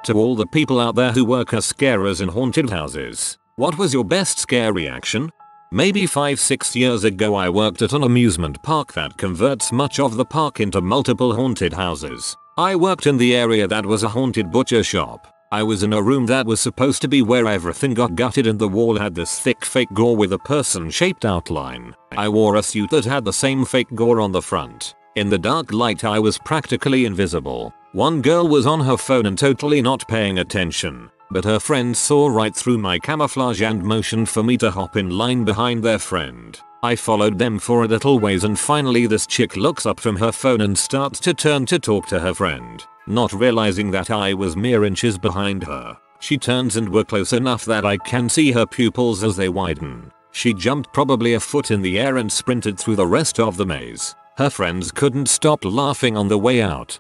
To all the people out there who work as scarers in haunted houses, what was your best scare reaction? Maybe 5-6 years ago I worked at an amusement park that converts much of the park into multiple haunted houses. I worked in the area that was a haunted butcher shop. I was in a room that was supposed to be where everything got gutted and the wall had this thick fake gore with a person-shaped outline. I wore a suit that had the same fake gore on the front. In the dark light I was practically invisible. One girl was on her phone and totally not paying attention, but her friend saw right through my camouflage and motioned for me to hop in line behind their friend. I followed them for a little ways and finally this chick looks up from her phone and starts to turn to talk to her friend, not realizing that I was mere inches behind her. She turns and we're close enough that I can see her pupils as they widen. She jumped probably a foot in the air and sprinted through the rest of the maze. Her friends couldn't stop laughing on the way out.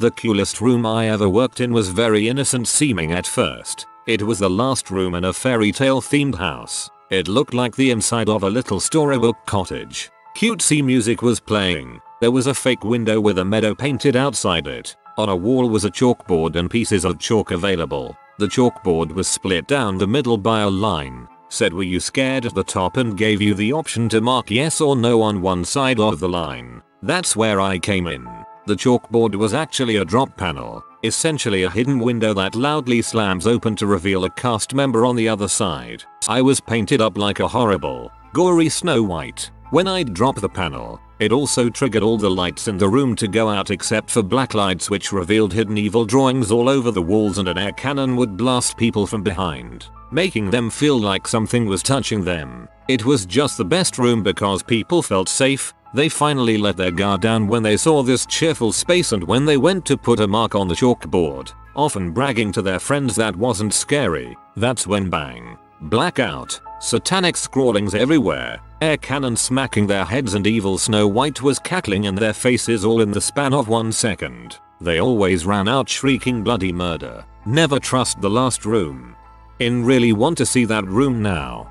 The coolest room I ever worked in was very innocent seeming at first. It was the last room in a fairy tale themed house. It looked like the inside of a little storybook cottage. Cutesy music was playing. There was a fake window with a meadow painted outside it. On a wall was a chalkboard and pieces of chalk available. The chalkboard was split down the middle by a line. Said were you scared at the top and gave you the option to mark yes or no on one side of the line. That's where I came in. The chalkboard was actually a drop panel, essentially a hidden window that loudly slams open to reveal a cast member on the other side. I was painted up like a horrible, gory Snow White. When I'd drop the panel, it also triggered all the lights in the room to go out except for black lights which revealed hidden evil drawings all over the walls and an air cannon would blast people from behind, making them feel like something was touching them. It was just the best room because people felt safe. They finally let their guard down when they saw this cheerful space and when they went to put a mark on the chalkboard, often bragging to their friends that wasn't scary, that's when bang. Blackout, satanic scrawlings everywhere, air cannon smacking their heads and evil Snow White was cackling in their faces all in the span of 1 second. They always ran out shrieking bloody murder. Never trust the last room. Really want to see that room now.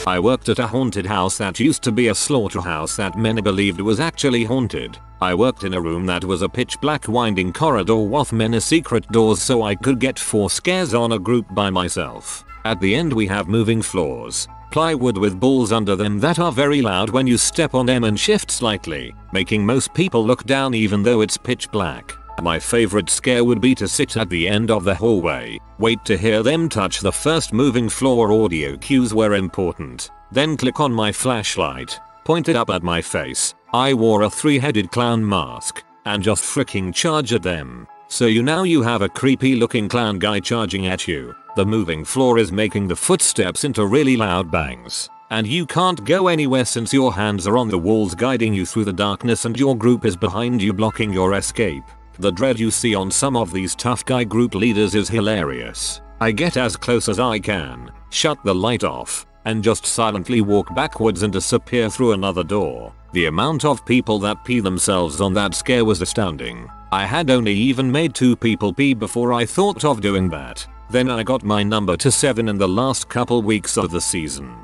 I worked at a haunted house that used to be a slaughterhouse that many believed was actually haunted. I worked in a room that was a pitch black winding corridor with many secret doors so I could get 4 scares on a group by myself. At the end we have moving floors, plywood with balls under them that are very loud when you step on them and shift slightly, making most people look down even though it's pitch black. My favorite scare would be to sit at the end of the hallway, wait to hear them touch the first moving floor. Audio cues were important, then click on my flashlight, point it up at my face. I wore a 3-headed clown mask, and just freaking charge at them. So now you have a creepy looking clown guy charging at you. The moving floor is making the footsteps into really loud bangs. And you can't go anywhere since your hands are on the walls guiding you through the darkness and your group is behind you blocking your escape. The dread you see on some of these tough guy group leaders is hilarious. I get as close as I can, shut the light off, and just silently walk backwards and disappear through another door. The amount of people that pee themselves on that scare was astounding. I had only even made 2 people pee before I thought of doing that. Then I got my number to 7 in the last couple weeks of the season.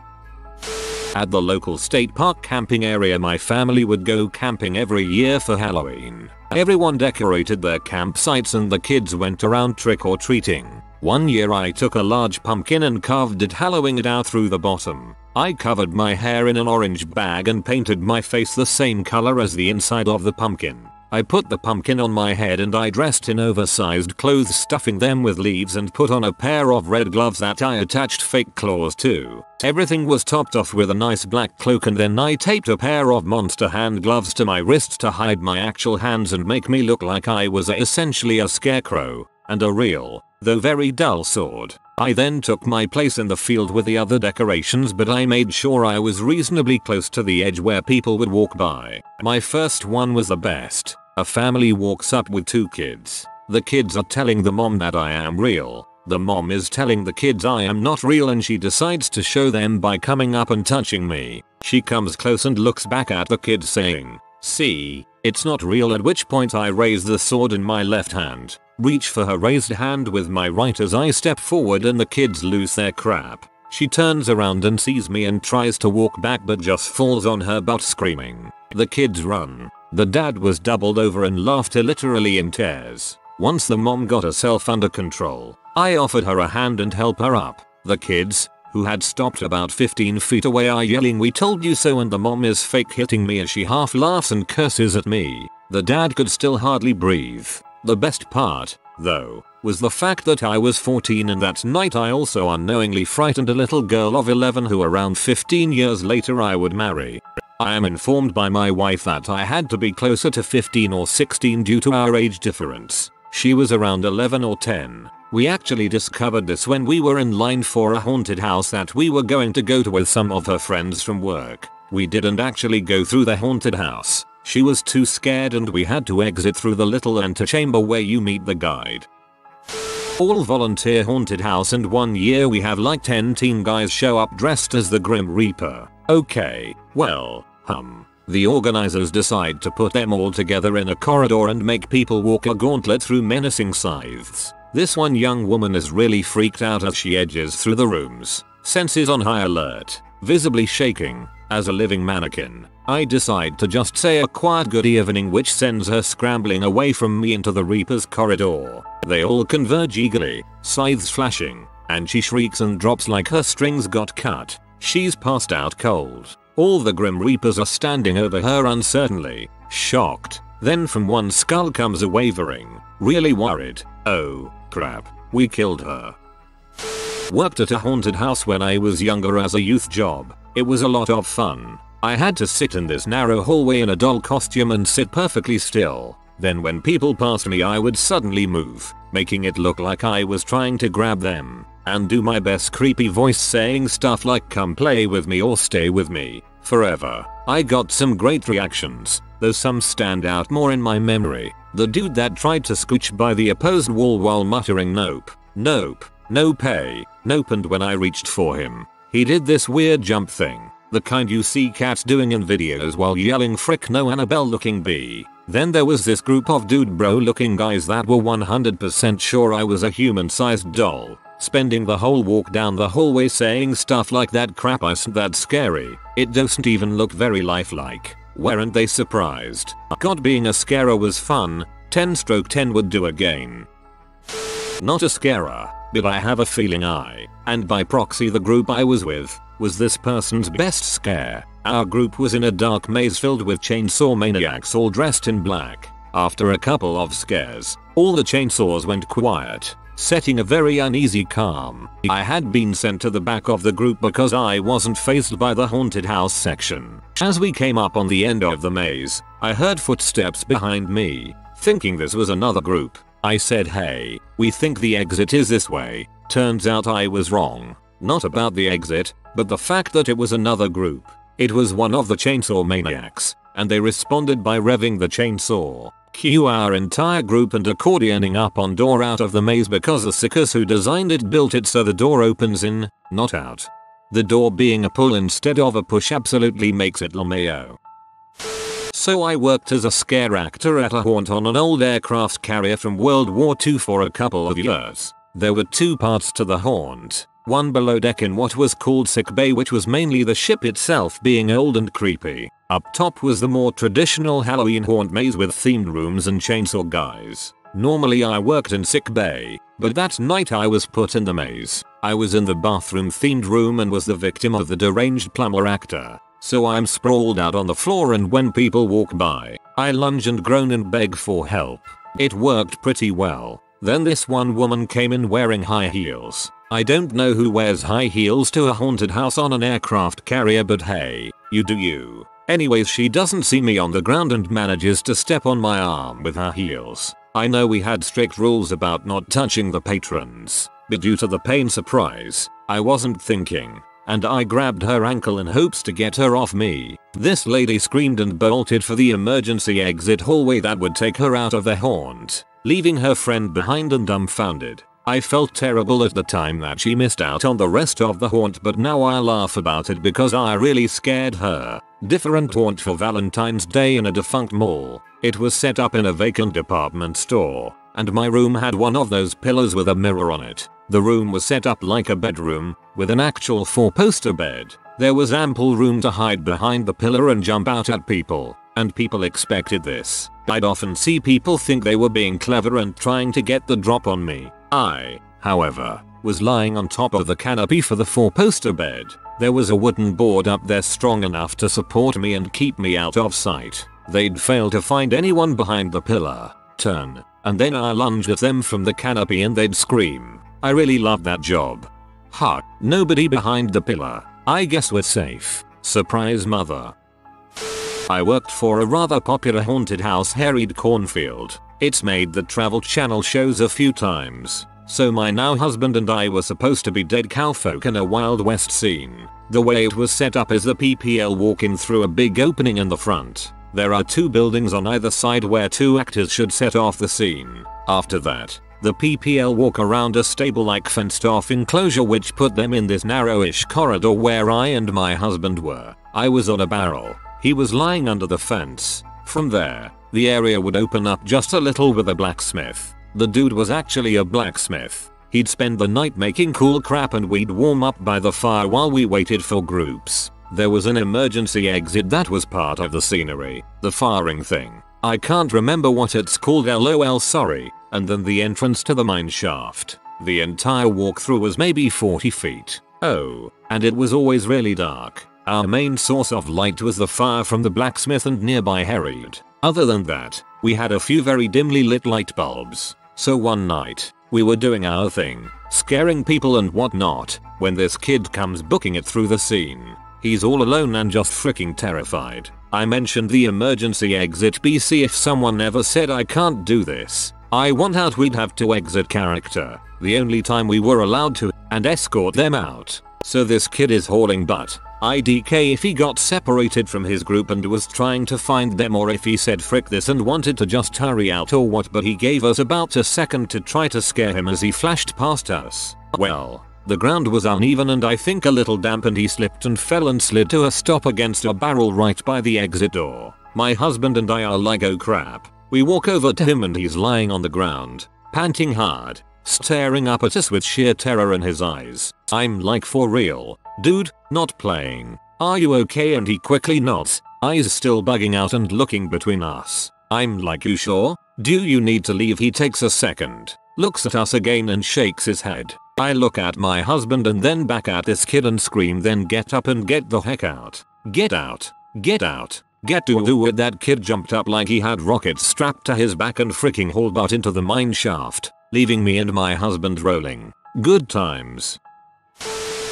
At the local state park camping area my family would go camping every year for Halloween. Everyone decorated their campsites and the kids went around trick-or-treating. One year I took a large pumpkin and carved it, hollowing it out through the bottom. I covered my hair in an orange bag and painted my face the same color as the inside of the pumpkin. I put the pumpkin on my head and I dressed in oversized clothes stuffing them with leaves and put on a pair of red gloves that I attached fake claws to. Everything was topped off with a nice black cloak and then I taped a pair of monster hand gloves to my wrists to hide my actual hands and make me look like I was essentially a scarecrow, and a real, though very dull sword. I then took my place in the field with the other decorations, but I made sure I was reasonably close to the edge where people would walk by. My first one was the best. A family walks up with 2 kids. The kids are telling the mom that I am real. The mom is telling the kids I am not real and she decides to show them by coming up and touching me. She comes close and looks back at the kids saying, "See, it's not real," at which point I raise the sword in my left hand, reach for her raised hand with my right as I step forward and the kids lose their crap. She turns around and sees me and tries to walk back but just falls on her butt screaming. The kids run. The dad was doubled over in laughter, literally in tears. Once the mom got herself under control, I offered her a hand and help her up. The kids, who had stopped about 15 feet away, are yelling "we told you so," and the mom is fake hitting me as she half laughs and curses at me. The dad could still hardly breathe. The best part, though, was the fact that I was 14 and that night I also unknowingly frightened a little girl of 11 who around 15 years later I would marry. I am informed by my wife that I had to be closer to 15 or 16 due to our age difference. She was around 11 or 10. We actually discovered this when we were in line for a haunted house that we were going to go to with some of her friends from work. We didn't actually go through the haunted house. She was too scared and we had to exit through the little antechamber where you meet the guide. All volunteer haunted house, and one year we have like 10 teen guys show up dressed as the Grim Reaper. Okay, well, the organizers decide to put them all together in a corridor and make people walk a gauntlet through menacing scythes. This one young woman is really freaked out as she edges through the rooms, senses on high alert, visibly shaking. As a living mannequin, I decide to just say a quiet good evening, which sends her scrambling away from me into the Reaper's corridor. They all converge eagerly, scythes flashing, and she shrieks and drops like her strings got cut. She's passed out cold. All the Grim Reapers are standing over her uncertainly, shocked. Then from one skull comes a wavering, really worried, "Oh, crap, we killed her." Worked at a haunted house when I was younger as a youth job. It was a lot of fun. I had to sit in this narrow hallway in a doll costume and sit perfectly still. Then when people passed me I would suddenly move, making it look like I was trying to grab them, and do my best creepy voice saying stuff like "come play with me" or "stay with me forever." I got some great reactions, though some stand out more in my memory. The dude that tried to scooch by the opposed wall while muttering "nope, nope, no pay, nope," and when I reached for him, he did this weird jump thing, the kind you see cats doing in videos while yelling "frick no Annabelle looking bee." Then there was this group of dude bro looking guys that were 100% sure I was a human-sized doll, spending the whole walk down the hallway saying stuff like "that crap isn't that scary, it doesn't even look very lifelike." Weren't they surprised? God, being a scarer was fun. 10/10 would do again. Not a scarer, but I have a feeling I, and by proxy the group I was with, was this person's best scare. Our group was in a dark maze filled with chainsaw maniacs all dressed in black. After a couple of scares, all the chainsaws went quiet, setting a very uneasy calm. I had been sent to the back of the group because I wasn't fazed by the haunted house section. As we came up on the end of the maze, I heard footsteps behind me. Thinking this was another group, I said, "Hey, we think the exit is this way." Turns out I was wrong. Not about the exit, but the fact that it was another group. It was one of the chainsaw maniacs, and they responded by revving the chainsaw. Cue our entire group and accordioning up on door out of the maze because the sickers who designed it built it so the door opens in, not out. The door being a pull instead of a push absolutely makes it LMAO. So I worked as a scare actor at a haunt on an old aircraft carrier from World War II for a couple of years. There were two parts to the haunt. One below deck in what was called sick bay, which was mainly the ship itself being old and creepy. Up top was the more traditional Halloween haunt maze with themed rooms and chainsaw guys. Normally I worked in sick bay, but that night I was put in the maze. I was in the bathroom themed room and was the victim of the deranged plumber actor. So I'm sprawled out on the floor, and when people walk by, I lunge and groan and beg for help. It worked pretty well. Then this one woman came in wearing high heels. I don't know who wears high heels to a haunted house on an aircraft carrier, but hey, you do you. Anyways, she doesn't see me on the ground and manages to step on my arm with her heels. I know we had strict rules about not touching the patrons, but due to the pain surprise, I wasn't thinking, and I grabbed her ankle in hopes to get her off me. This lady screamed and bolted for the emergency exit hallway that would take her out of the haunt, leaving her friend behind and dumbfounded. I felt terrible at the time that she missed out on the rest of the haunt, but now I laugh about it because I really scared her. Different haunt for Valentine's Day in a defunct mall. It was set up in a vacant department store, and my room had one of those pillars with a mirror on it. The room was set up like a bedroom, with an actual 4-poster bed. There was ample room to hide behind the pillar and jump out at people. and people expected this. I'd often see people think they were being clever and trying to get the drop on me. I, however, was lying on top of the canopy for the 4-poster bed. There was a wooden board up there strong enough to support me and keep me out of sight. They'd failed to find anyone behind the pillar. Turn, and then I lunged at them from the canopy and they'd scream. I really loved that job. Ha, nobody behind the pillar. I guess we're safe. Surprise mother. I worked for a rather popular haunted house harried cornfield. It's made the Travel Channel shows a few times. So my now husband and I were supposed to be dead cowfolk in a Wild West scene. The way it was set up is the PPL walk in through a big opening in the front. There are 2 buildings on either side where 2 actors should set off the scene. After that, the PPL walk around a stable-like fenced-off enclosure which put them in this narrowish corridor where I and my husband were. I was on a barrel. He was lying under the fence. From there, the area would open up just a little with a blacksmith. The dude was actually a blacksmith. He'd spend the night making cool crap and we'd warm up by the fire while we waited for groups. There was an emergency exit that was part of the scenery. The firing thing. I can't remember what it's called, lol sorry. And then the entrance to the mine shaft. The entire walkthrough was maybe 40 feet. Oh, and it was always really dark. Our main source of light was the fire from the blacksmith and nearby harried. Other than that, we had a few very dimly lit light bulbs. So one night, we were doing our thing, scaring people and whatnot, when this kid comes booking it through the scene. He's all alone and just freaking terrified. I mentioned the emergency exit BC if someone ever said I can't do this. I want out, we'd have to exit character. The only time we were allowed to, and escort them out. So this kid is hauling butt. IDK if he got separated from his group and was trying to find them, or if he said frick this and wanted to just hurry out or what, but he gave us about a second to try to scare him as he flashed past us. Well, the ground was uneven and I think a little damp and he slipped and fell and slid to a stop against a barrel right by the exit door. My husband and I are like, oh crap. We walk over to him and he's lying on the ground, panting hard, staring up at us with sheer terror in his eyes. I'm like, for real? Dude, not playing. Are you okay? And he quickly nods, eyes still bugging out and looking between us. I'm like, you sure? Do you need to leave? He takes a second, looks at us again and shakes his head. I look at my husband and then back at this kid and scream, then get up and get the heck out. Get out. Get out. Get to do it. That kid jumped up like he had rockets strapped to his back and freaking hauled butt into the mine shaft, leaving me and my husband rolling. Good times.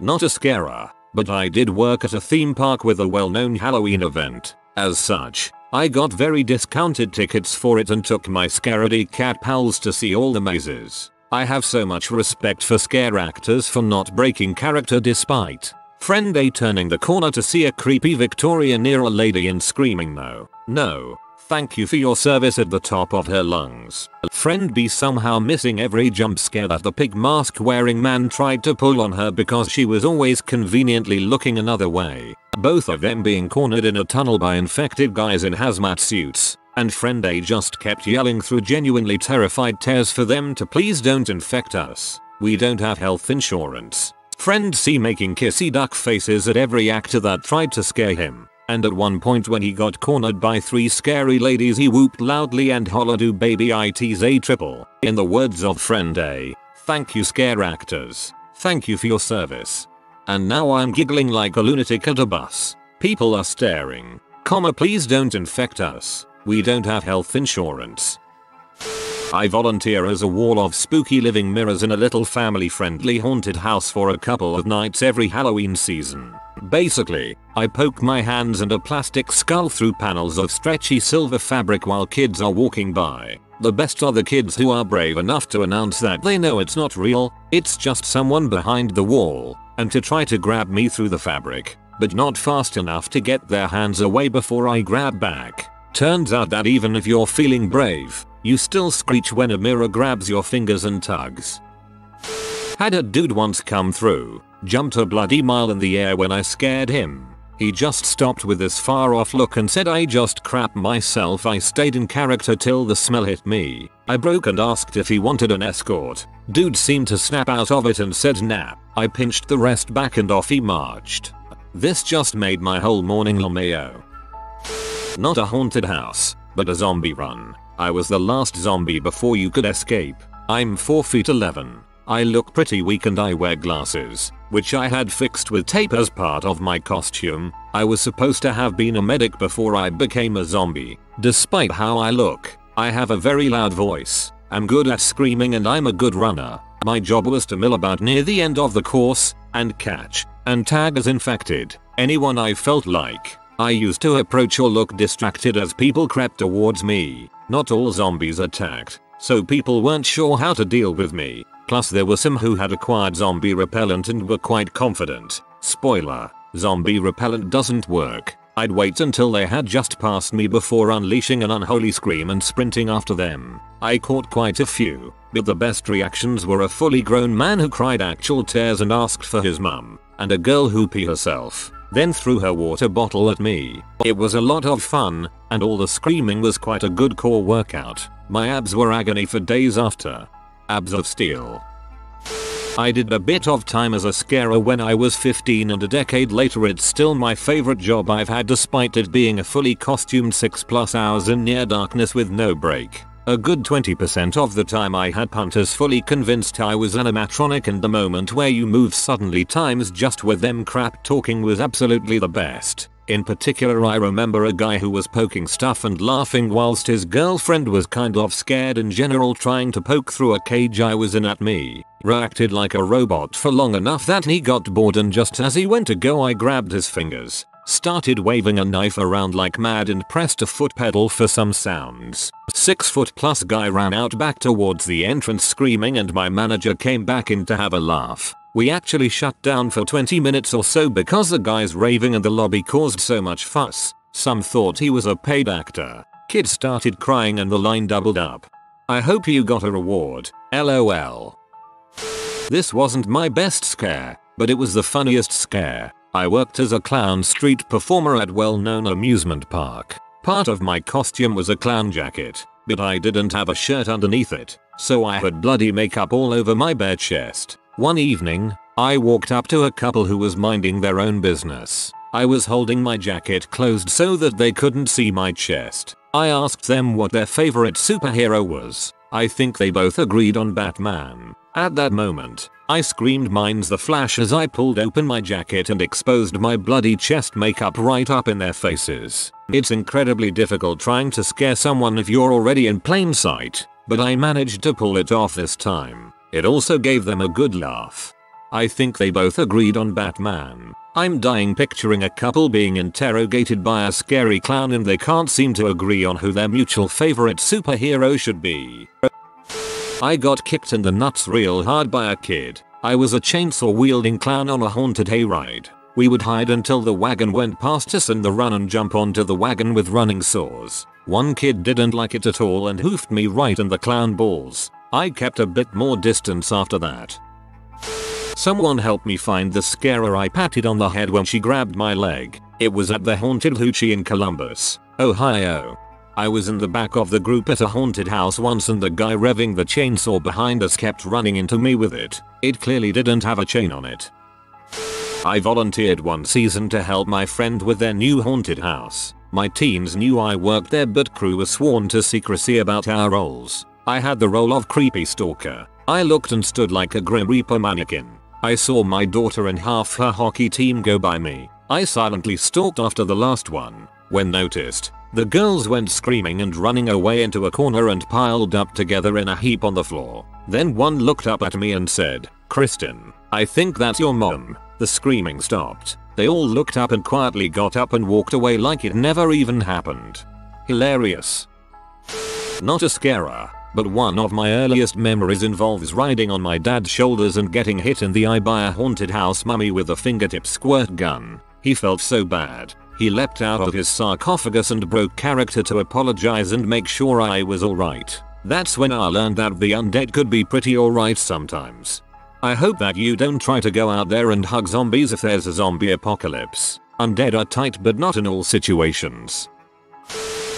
Not a scarer, but I did work at a theme park with a well-known Halloween event. As such, I got very discounted tickets for it and took my scaredy cat pals to see all the mazes. I have so much respect for scare actors for not breaking character despite Friend A turning the corner to see a creepy Victorian era lady and screaming no, thank you for your service at the top of her lungs. Friend B somehow missing every jump scare that the pig mask wearing man tried to pull on her because she was always conveniently looking another way. Both of them being cornered in a tunnel by infected guys in hazmat suits. And friend A just kept yelling through genuinely terrified tears for them to please don't infect us. We don't have health insurance. Friend C making kissy duck faces at every actor that tried to scare him. And at one point when he got cornered by 3 scary ladies he whooped loudly and hollered, "Do baby it's a triple." In the words of friend A, thank you scare actors. Thank you for your service. And now I'm giggling like a lunatic at a bus. People are staring. Please don't infect us. We don't have health insurance. I volunteer as a wall of spooky living mirrors in a little family-friendly haunted house for a couple of nights every Halloween season. Basically, I poke my hands and a plastic skull through panels of stretchy silver fabric while kids are walking by. The best are the kids who are brave enough to announce that they know it's not real, it's just someone behind the wall, and to try to grab me through the fabric, but not fast enough to get their hands away before I grab back. Turns out that even if you're feeling brave, you still screech when a mirror grabs your fingers and tugs. Had a dude once come through, jumped a bloody mile in the air when I scared him. He just stopped with this far off look and said, "I just crap myself." I stayed in character till the smell hit me. I broke and asked if he wanted an escort. Dude seemed to snap out of it and said nah. I pinched the rest back and off he marched. This just made my whole morning LMAO. Not a haunted house, but a zombie run. I was the last zombie before you could escape. I'm 4 feet 11. I look pretty weak and I wear glasses, which I had fixed with tape as part of my costume. I was supposed to have been a medic before I became a zombie. Despite how I look, I have a very loud voice. I'm good at screaming and I'm a good runner. My job was to mill about near the end of the course and catch and tag as infected anyone I felt like. I used to approach or look distracted as people crept towards me. Not all zombies attacked, so people weren't sure how to deal with me. Plus there were some who had acquired zombie repellent and were quite confident. Spoiler, zombie repellent doesn't work. I'd wait until they had just passed me before unleashing an unholy scream and sprinting after them. I caught quite a few, but the best reactions were a fully grown man who cried actual tears and asked for his mum, and a girl who peed herself, then threw her water bottle at me. It was a lot of fun, and all the screaming was quite a good core workout. My abs were agony for days after. Abs of steel. I did a bit of time as a scarer when I was 15 and a decade later it's still my favorite job I've had despite it being a fully costumed 6+ hours in near darkness with no break. A good 20% of the time I had punters fully convinced I was animatronic and the moment where you move suddenly times just with them crap talking was absolutely the best. In particular I remember a guy who was poking stuff and laughing whilst his girlfriend was kind of scared in general trying to poke through a cage I was in at me. Reacted like a robot for long enough that he got bored and just as he went to go I grabbed his fingers, started waving a knife around like mad and pressed a foot pedal for some sounds. 6-foot+ guy ran out back towards the entrance screaming and my manager came back in to have a laugh. We actually shut down for 20 minutes or so because the guys raving in the lobby caused so much fuss. Some thought he was a paid actor. Kids started crying and the line doubled up. I hope you got a reward. LOL. This wasn't my best scare, but it was the funniest scare. I worked as a clown street performer at well-known amusement park. Part of my costume was a clown jacket, but I didn't have a shirt underneath it, so I had bloody makeup all over my bare chest. One evening, I walked up to a couple who was minding their own business. I was holding my jacket closed so that they couldn't see my chest. I asked them what their favorite superhero was. I think they both agreed on Batman. At that moment, I screamed mine's the Flash as I pulled open my jacket and exposed my bloody chest makeup right up in their faces. It's incredibly difficult trying to scare someone if you're already in plain sight, but I managed to pull it off this time. It also gave them a good laugh. I think they both agreed on Batman. I'm dying picturing a couple being interrogated by a scary clown and they can't seem to agree on who their mutual favorite superhero should be. I got kicked in the nuts real hard by a kid. I was a chainsaw wielding clown on a haunted hayride. We would hide until the wagon went past us and then run and jump onto the wagon with running saws. One kid didn't like it at all and hoofed me right in the clown balls. I kept a bit more distance after that. Someone helped me find the scarer I patted on the head when she grabbed my leg. It was at the haunted hoochie in Columbus, Ohio. I was in the back of the group at a haunted house once and the guy revving the chainsaw behind us kept running into me with it. It clearly didn't have a chain on it. I volunteered one season to help my friend with their new haunted house. My teens knew I worked there but crew was sworn to secrecy about our roles. I had the role of creepy stalker. I looked and stood like a Grim Reaper mannequin. I saw my daughter and half her hockey team go by me. I silently stalked after the last one. When noticed, the girls went screaming and running away into a corner and piled up together in a heap on the floor. Then one looked up at me and said, "Kristen, I think that's your mom." The screaming stopped. They all looked up and quietly got up and walked away like it never even happened. Hilarious. Not a scarer, but one of my earliest memories involves riding on my dad's shoulders and getting hit in the eye by a haunted house mummy with a fingertip squirt gun. He felt so bad. He leapt out of his sarcophagus and broke character to apologize and make sure I was alright. That's when I learned that the undead could be pretty alright sometimes. I hope that you don't try to go out there and hug zombies if there's a zombie apocalypse. Undead are tight but not in all situations.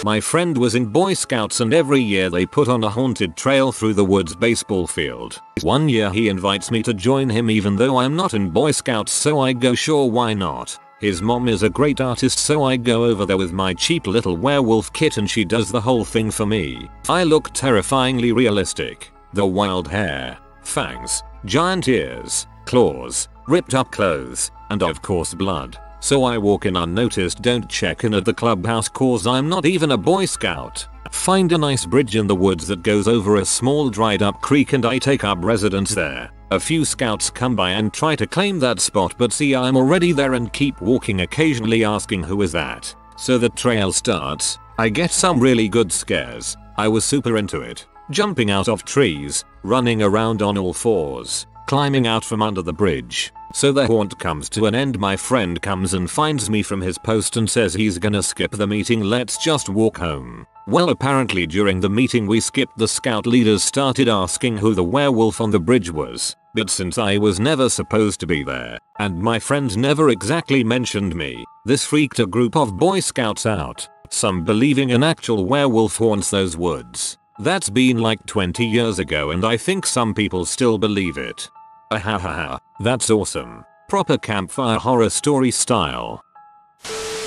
My friend was in Boy Scouts and every year they put on a haunted trail through the woods baseball field. One year he invites me to join him even though I'm not in Boy Scouts, so I go sure, why not. His mom is a great artist, so I go over there with my cheap little werewolf kit and she does the whole thing for me. I look terrifyingly realistic. The wild hair, fangs, giant ears, claws, ripped up clothes, and of course blood. So I walk in unnoticed, don't check in at the clubhouse cause I'm not even a Boy Scout. Find a nice bridge in the woods that goes over a small dried up creek and I take up residence there. A few scouts come by and try to claim that spot, but see I'm already there and keep walking, occasionally asking who is that. So the trail starts. I get some really good scares. I was super into it. Jumping out of trees, running around on all fours, climbing out from under the bridge. So the haunt comes to an end. My friend comes and finds me from his post and says he's gonna skip the meeting, let's just walk home. Well, apparently during the meeting we skipped, the scout leaders started asking who the werewolf on the bridge was, but since I was never supposed to be there, and my friend never exactly mentioned me, this freaked a group of Boy Scouts out, some believing an actual werewolf haunts those woods. That's been like 20 years ago and I think some people still believe it. Ahahaha, that's awesome. Proper campfire horror story style.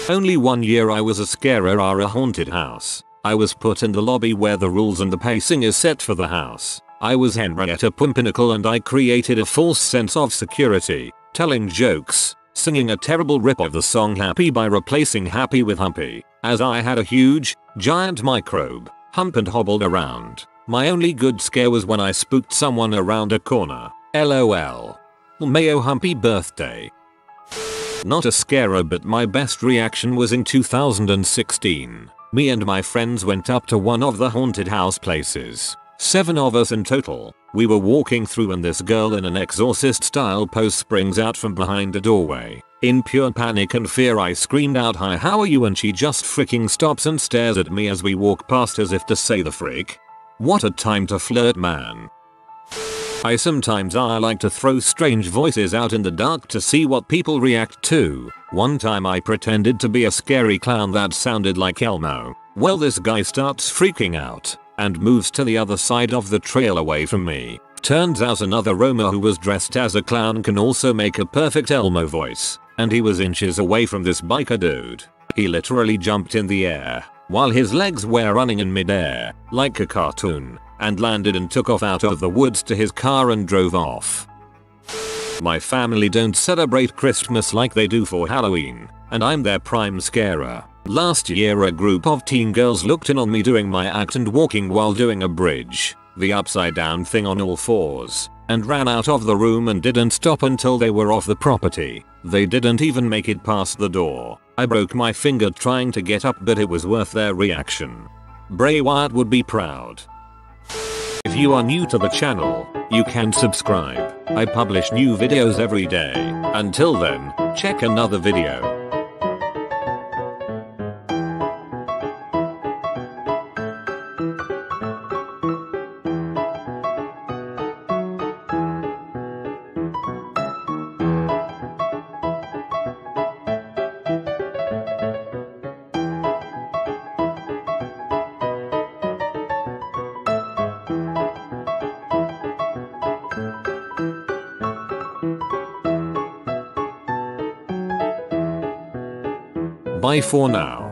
Only one year I was a scarer at a haunted house. I was put in the lobby where the rules and the pacing is set for the house. I was Henrietta Pumpernickel and I created a false sense of security, telling jokes, singing a terrible rip of the song Happy by replacing Happy with Humpy, as I had a huge, giant microbe, hump and hobbled around. My only good scare was when I spooked someone around a corner. LOL. Mayo Humpy birthday. Not a scarer, but my best reaction was in 2016. Me and my friends went up to one of the haunted house places. 7 of us in total. We were walking through and this girl in an exorcist style pose springs out from behind a doorway. In pure panic and fear I screamed out, "Hi, how are you?" and she just freaking stops and stares at me as we walk past as if to say, "The frick? What a time to flirt, man." I like to throw strange voices out in the dark to see what people react to. One time I pretended to be a scary clown that sounded like Elmo. Well, this guy starts freaking out and moves to the other side of the trail away from me. Turns out another roamer who was dressed as a clown can also make a perfect Elmo voice, and he was inches away from this biker dude. He literally jumped in the air while his legs were running in midair like a cartoon, and landed and took off out of the woods to his car and drove off. My family don't celebrate Christmas like they do for Halloween, and I'm their prime scarer. Last year a group of teen girls looked in on me doing my act and walking while doing a bridge, the upside down thing on all fours, and ran out of the room and didn't stop until they were off the property. They didn't even make it past the door. I broke my finger trying to get up, but it was worth their reaction. Bray Wyatt would be proud. If you are new to the channel, you can subscribe. I publish new videos every day. Until then, check another video. Bye for now.